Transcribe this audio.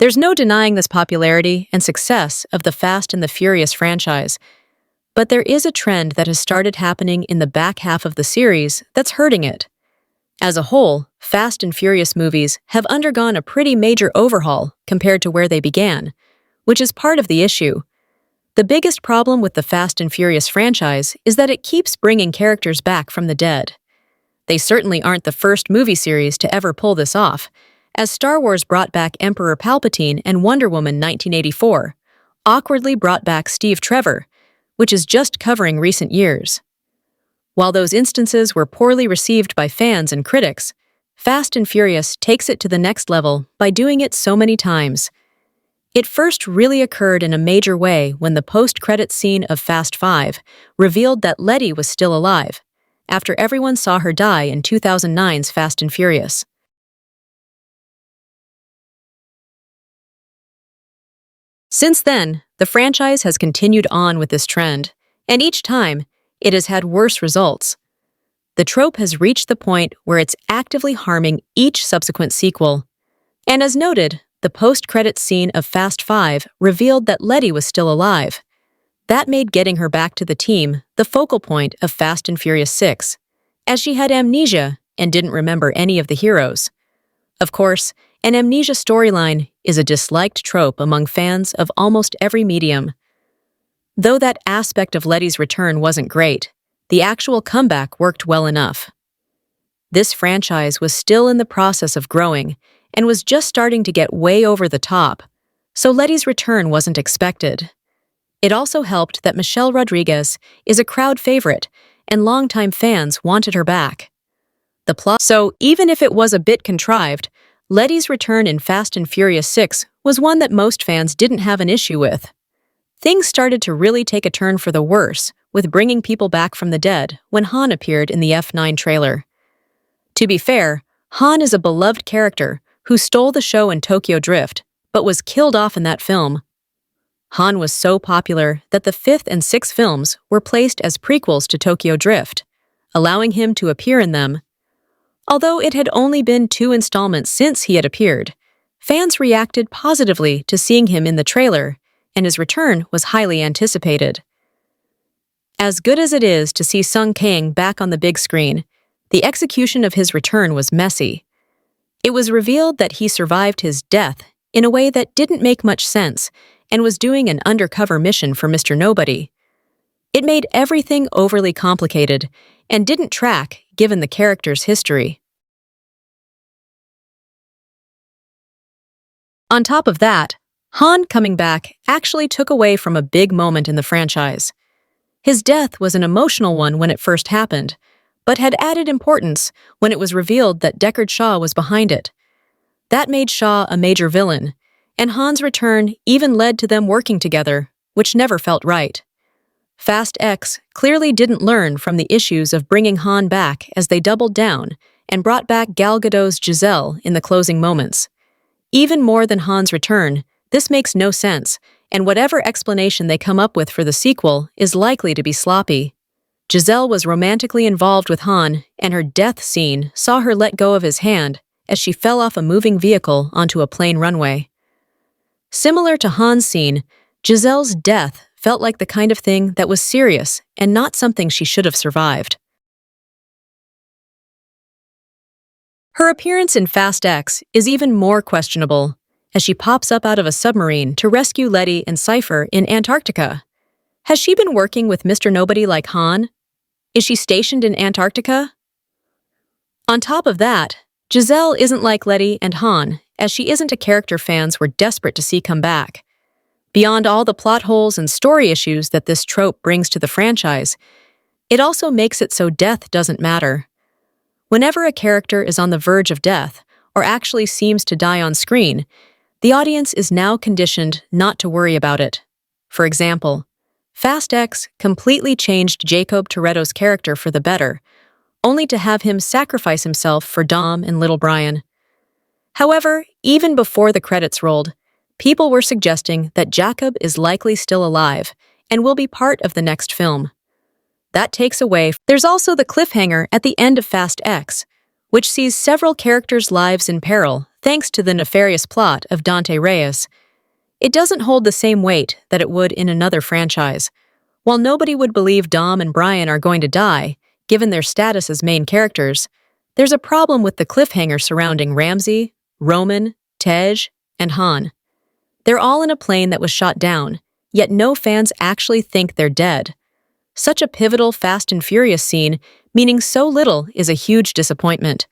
There's no denying this popularity and success of the Fast and the Furious franchise, but there is a trend that has started happening in the back half of the series that's hurting it. As a whole, Fast and Furious movies have undergone a pretty major overhaul compared to where they began, which is part of the issue. The biggest problem with the Fast and Furious franchise is that it keeps bringing characters back from the dead. They certainly aren't the first movie series to ever pull this off, as Star Wars brought back Emperor Palpatine and Wonder Woman 1984, awkwardly brought back Steve Trevor, which is just covering recent years. While those instances were poorly received by fans and critics, Fast and Furious takes it to the next level by doing it so many times. It first really occurred in a major way when the post-credits scene of Fast 5 revealed that Letty was still alive, after everyone saw her die in 2009's Fast and Furious. Since then, the franchise has continued on with this trend, and each time, it has had worse results. The trope has reached the point where it's actively harming each subsequent sequel. And as noted, the post-credits scene of Fast 5 revealed that Letty was still alive. That made getting her back to the team the focal point of Fast and Furious 6, as she had amnesia and didn't remember any of the heroes. Of course, an amnesia storyline is a disliked trope among fans of almost every medium. Though that aspect of Letty's return wasn't great, the actual comeback worked well enough. This franchise was still in the process of growing and was just starting to get way over the top, so Letty's return wasn't expected. It also helped that Michelle Rodriguez is a crowd favorite and longtime fans wanted her back. So even if it was a bit contrived, Letty's return in Fast and Furious 6 was one that most fans didn't have an issue with. Things started to really take a turn for the worse, with bringing people back from the dead when Han appeared in the F9 trailer. To be fair, Han is a beloved character who stole the show in Tokyo Drift, but was killed off in that film. Han was so popular that the 5th and 6th films were placed as prequels to Tokyo Drift, allowing him to appear in them. Although it had only been 2 installments since he had appeared, fans reacted positively to seeing him in the trailer, and his return was highly anticipated. As good as it is to see Sung Kang back on the big screen, the execution of his return was messy. It was revealed that he survived his death in a way that didn't make much sense and was doing an undercover mission for Mr. Nobody. It made everything overly complicated and didn't track given the character's history. On top of that, Han coming back actually took away from a big moment in the franchise. His death was an emotional one when it first happened, but had added importance when it was revealed that Deckard Shaw was behind it. That made Shaw a major villain, and Han's return even led to them working together, which never felt right. Fast X clearly didn't learn from the issues of bringing Han back as they doubled down and brought back Gal Gadot's Giselle in the closing moments. Even more than Han's return, this makes no sense, and whatever explanation they come up with for the sequel is likely to be sloppy. Giselle was romantically involved with Han, and her death scene saw her let go of his hand as she fell off a moving vehicle onto a plain runway. Similar to Han's scene, Giselle's death felt like the kind of thing that was serious and not something she should have survived. Her appearance in Fast X is even more questionable, as she pops up out of a submarine to rescue Letty and Cypher in Antarctica. Has she been working with Mr. Nobody like Han? Is she stationed in Antarctica? On top of that, Giselle isn't like Letty and Han, as she isn't a character fans were desperate to see come back. Beyond all the plot holes and story issues that this trope brings to the franchise, it also makes it so death doesn't matter. Whenever a character is on the verge of death, or actually seems to die on screen, the audience is now conditioned not to worry about it. For example, Fast X completely changed Jacob Toretto's character for the better, only to have him sacrifice himself for Dom and little Brian. However, even before the credits rolled, people were suggesting that Jacob is likely still alive and will be part of the next film. That takes away. There's also the cliffhanger at the end of Fast X, which sees several characters' lives in peril thanks to the nefarious plot of Dante Reyes. It doesn't hold the same weight that it would in another franchise. While nobody would believe Dom and Brian are going to die, given their status as main characters, there's a problem with the cliffhanger surrounding Ramsey, Roman, Tej, and Han. They're all in a plane that was shot down, yet no fans actually think they're dead. Such a pivotal Fast and Furious scene, meaning so little, is a huge disappointment.